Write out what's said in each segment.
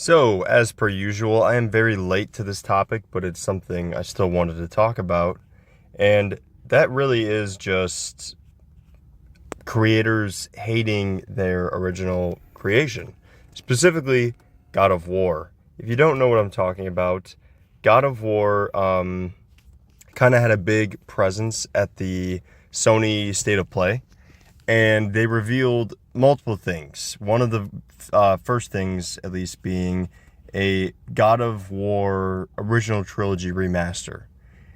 So, as per usual, I am very late to this topic, but it's something I still wanted to talk about. And that really is just creators hating their original creation, specifically God of War. If you don't know what I'm talking about, God of War kind of had a big presence at the Sony State of Play, and they revealed multiple things. One of the first things, at least, being a God of War original trilogy remaster.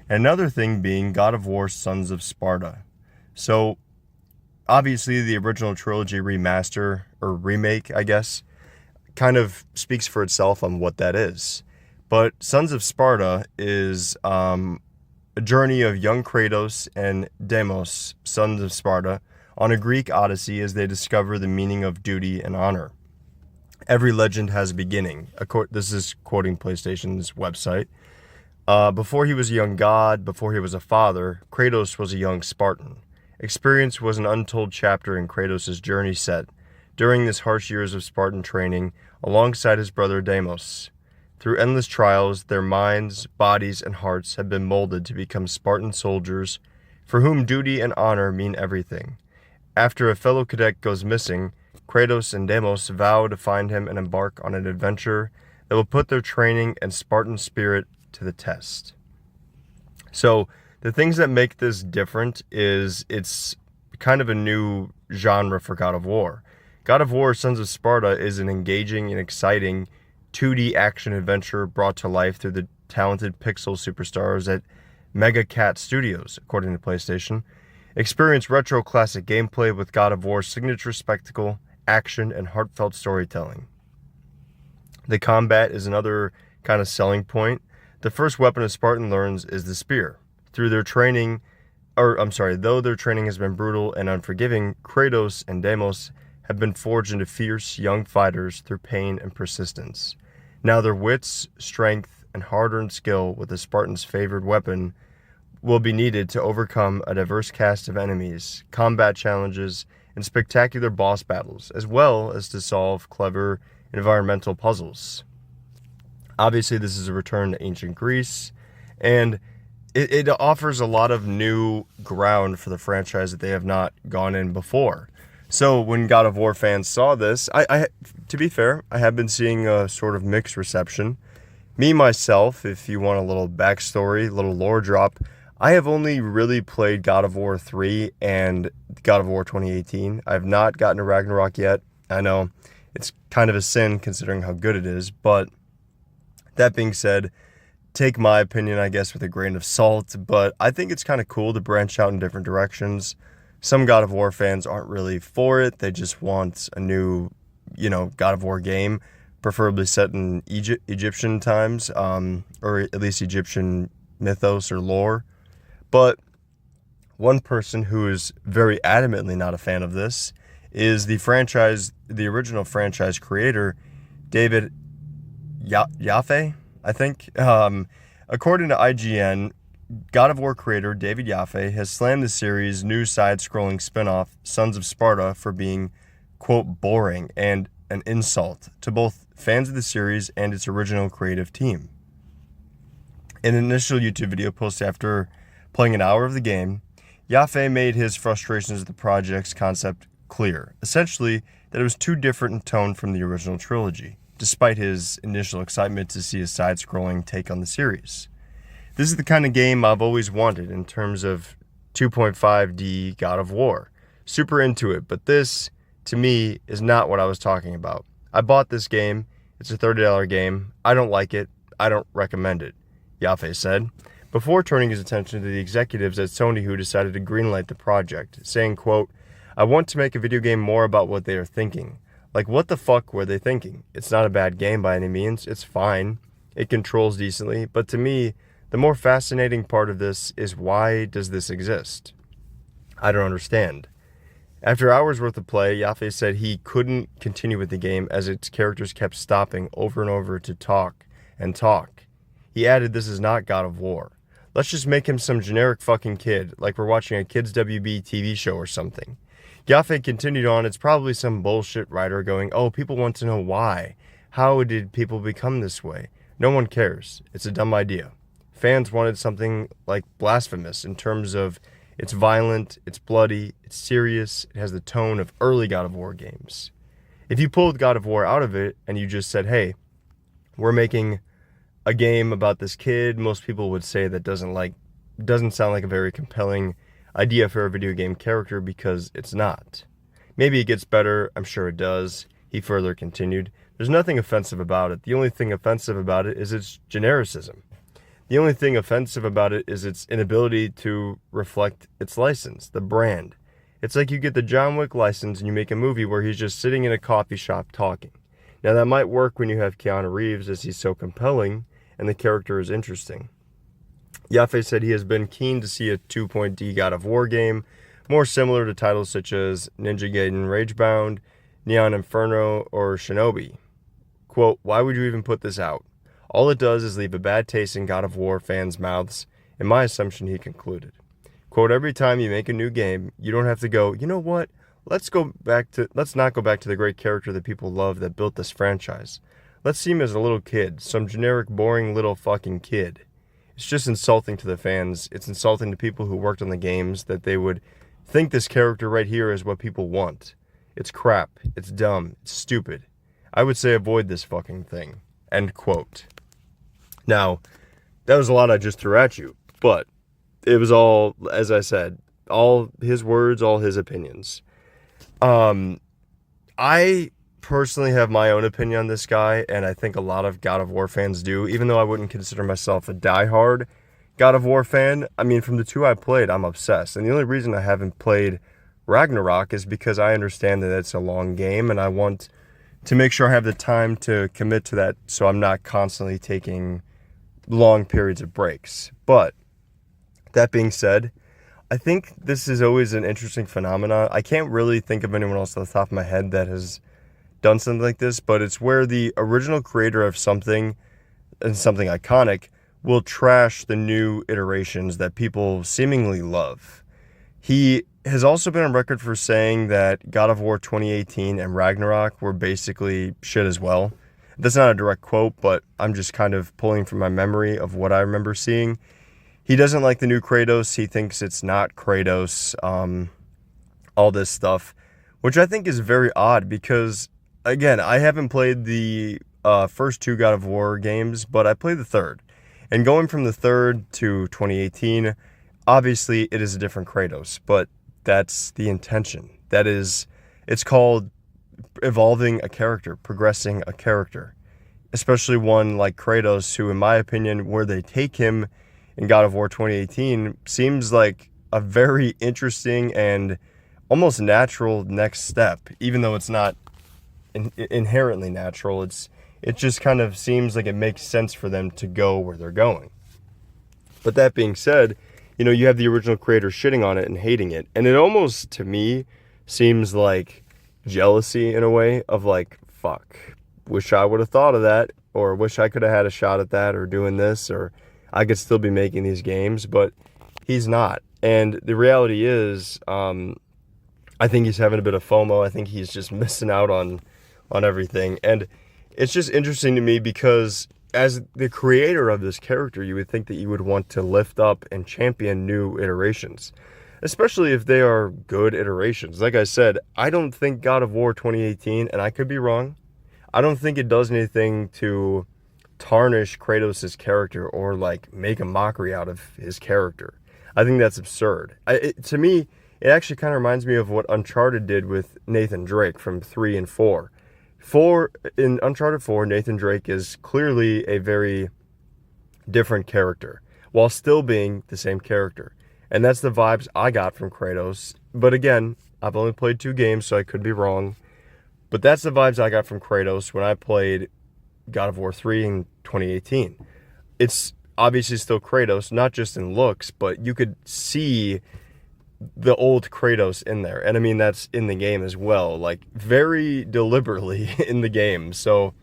Another thing being God of War Sons of Sparta. So, obviously, the original trilogy remaster, or remake, I guess, kind of speaks for itself on what that is. But Sons of Sparta is a journey of young Kratos and Deimos, sons of Sparta, on a Greek odyssey as they discover the meaning of duty and honor. Every legend has a beginning. This is quoting PlayStation's website. Before he was a young god, before he was a father, Kratos was a young Spartan. Experience was an untold chapter in Kratos' journey set during his harsh years of Spartan training alongside his brother Deimos. Through endless trials, their minds, bodies, and hearts have been molded to become Spartan soldiers for whom duty and honor mean everything. After a fellow cadet goes missing, Kratos and Deimos vow to find him and embark on an adventure that will put their training and Spartan spirit to the test. So, the things that make this different is it's kind of a new genre for God of War. God of War Sons of Sparta is an engaging and exciting 2D action adventure brought to life through the talented pixel superstars at Mega Cat Studios, according to PlayStation. Experience retro classic gameplay with God of War's signature spectacle, action, and heartfelt storytelling. The combat is another kind of selling point. The first weapon a Spartan learns is the spear. Though their training has been brutal and unforgiving, Kratos and Deimos have been forged into fierce young fighters through pain and persistence. Now their wits, strength, and hard-earned skill with the Spartan's favored weapon will be needed to overcome a diverse cast of enemies, combat challenges, and spectacular boss battles, as well as to solve clever environmental puzzles. Obviously, this is a return to ancient Greece, and it offers a lot of new ground for the franchise that they have not gone in before. So when God of War fans saw this, to be fair, I have been seeing a sort of mixed reception. Me, myself, if you want a little backstory, a little lore drop, I have only really played God of War 3 and God of War 2018. I have not gotten to Ragnarok yet. I know it's kind of a sin considering how good it is, but that being said, take my opinion, I guess, with a grain of salt, but I think it's kind of cool to branch out in different directions. Some God of War fans aren't really for it. They just want a new, God of War game, preferably set in Egyptian times, or at least Egyptian mythos or lore. But one person who is very adamantly not a fan of this is the original franchise creator, David Jaffe, I think. According to IGN, God of War creator David Jaffe has slammed the series' new side-scrolling spin-off, Sons of Sparta, for being, quote, boring and an insult to both fans of the series and its original creative team. In an initial YouTube video posted after playing an hour of the game, Jaffe made his frustrations with the project's concept clear, essentially that it was too different in tone from the original trilogy, despite his initial excitement to see a side-scrolling take on the series. This is the kind of game I've always wanted in terms of 2.5D God of War. Super into it, but this, to me, is not what I was talking about. I bought this game. It's a $30 game. I don't like it. I don't recommend it, Jaffe said, before turning his attention to the executives at Sony who decided to greenlight the project, saying, quote, "I want to make a video game more about what they are thinking. Like, what the fuck were they thinking? It's not a bad game by any means. It's fine. It controls decently. But to me, the more fascinating part of this is why does this exist? I don't understand." After hours worth of play, Jaffe said he couldn't continue with the game as its characters kept stopping over and over to talk and talk. He added, "This is not God of War. Let's just make him some generic fucking kid, like we're watching a Kids WB TV show or something." Jaffe continued on, "It's probably some bullshit writer going, oh, people want to know why. How did people become this way? No one cares. It's a dumb idea. Fans wanted something like blasphemous in terms of it's violent, it's bloody, it's serious, it has the tone of early God of War games. If you pulled God of War out of it and you just said, hey, we're making a game about this kid, most people would say that doesn't sound like a very compelling idea for a video game character, because it's not. Maybe it gets better, I'm sure it does. He further continued, there's nothing offensive about it. The only thing offensive about it is its genericism. The only thing offensive about it is its inability to reflect its license, the brand. It's like you get the John Wick license and you make a movie where he's just sitting in a coffee shop talking. Now that might work when you have Keanu Reeves, as he's so compelling and the character is interesting. Jaffe said he has been keen to see a 2.D God of War game, more similar to titles such as Ninja Gaiden Ragebound, Neon Inferno, or Shinobi. Quote, why would you even put this out? All it does is leave a bad taste in God of War fans' mouths, in my assumption, he concluded. Quote, every time you make a new game, you don't have to go, you know what, let's not go back to the great character that people love that built this franchise. Let's see him as a little kid, some generic, boring little fucking kid. It's just insulting to the fans. It's insulting to people who worked on the games that they would think this character right here is what people want. It's crap. It's dumb. It's stupid. I would say avoid this fucking thing. End quote. Now, that was a lot I just threw at you, but it was all, as I said, all his words, all his opinions. I personally have my own opinion on this guy, and I think a lot of God of War fans do, even though I wouldn't consider myself a diehard God of War fan. I mean, from the two I played, I'm obsessed. And the only reason I haven't played Ragnarok is because I understand that it's a long game, and I want to make sure I have the time to commit to that so I'm not constantly taking long periods of breaks. But that being said, I think this is always an interesting phenomenon. I can't really think of anyone else off the top of my head that has done something like this, but it's where the original creator of something, and something iconic, will trash the new iterations that people seemingly love. He has also been on record for saying that God of War 2018 and Ragnarok were basically shit as well. That's not a direct quote, but I'm just kind of pulling from my memory of what I remember seeing. He doesn't like the new Kratos. He thinks it's not Kratos, all this stuff, which I think is very odd because, again, I haven't played the first two God of War games, but I played the third. And going from the third to 2018, obviously it is a different Kratos, but that's the intention. It's called evolving a character, progressing a character, especially one like Kratos, who, in my opinion, where they take him in God of War 2018 seems like a very interesting and almost natural next step, even though it's not inherently natural. It just kind of seems like it makes sense for them to go where they're going. But that being said, you have the original creator shitting on it and hating it, and it almost, to me, seems like jealousy in a way of like, fuck, wish I would have thought of that, or wish I could have had a shot at that, or doing this, or I could still be making these games, but he's not. And the reality is, I think he's having a bit of FOMO. I think he's just missing out on everything. And it's just interesting to me because as the creator of this character, you would think that you would want to lift up and champion new iterations, especially if they are good iterations. Like I said, I don't think God of War 2018, and I could be wrong, I don't think it does anything to tarnish Kratos' character or like make a mockery out of his character. I think that's absurd. To me, it actually kind of reminds me of what Uncharted did with Nathan Drake from 3 and 4. In Uncharted 4, Nathan Drake is clearly a very different character while still being the same character. And that's the vibes I got from Kratos. But again, I've only played 2 games, so I could be wrong. But that's the vibes I got from Kratos when I played God of War 3 in 2018. It's obviously still Kratos, not just in looks, but you could see the old Kratos in there. And I mean, that's in the game as well, like very deliberately in the game. So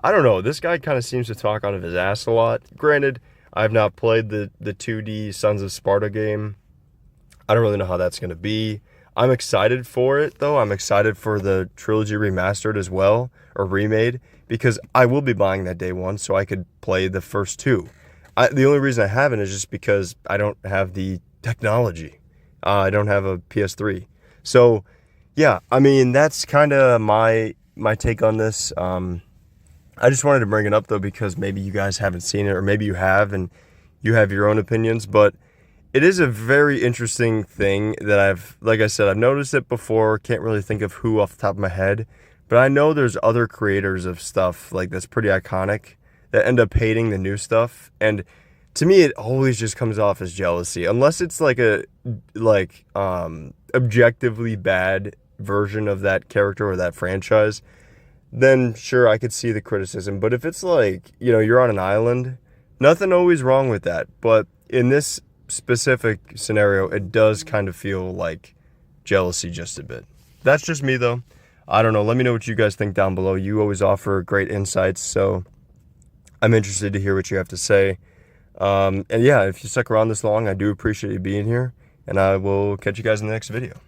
I don't know, this guy kind of seems to talk out of his ass a lot. Granted, I've not played the 2D Sons of Sparta game. I don't really know how that's going to be. I'm excited for it, though. I'm excited for the trilogy remastered as well, or remade, because I will be buying that day one so I could play the first two. The only reason I haven't is just because I don't have the technology. I don't have a PS3. So, yeah, I mean, that's kind of my take on this. I just wanted to bring it up, though, because maybe you guys haven't seen it, or maybe you have, and you have your own opinions, but it is a very interesting thing that like I said, I've noticed it before, can't really think of who off the top of my head, but I know there's other creators of stuff like that's pretty iconic that end up hating the new stuff, and to me, it always just comes off as jealousy, unless it's like objectively bad version of that character or that franchise. Then sure, I could see the criticism. But if it's like, you're on an island, nothing always wrong with that. But in this specific scenario, it does kind of feel like jealousy just a bit. That's just me, though. I don't know. Let me know what you guys think down below. You always offer great insights, so I'm interested to hear what you have to say. And yeah, if you stuck around this long, I do appreciate you being here, and I will catch you guys in the next video.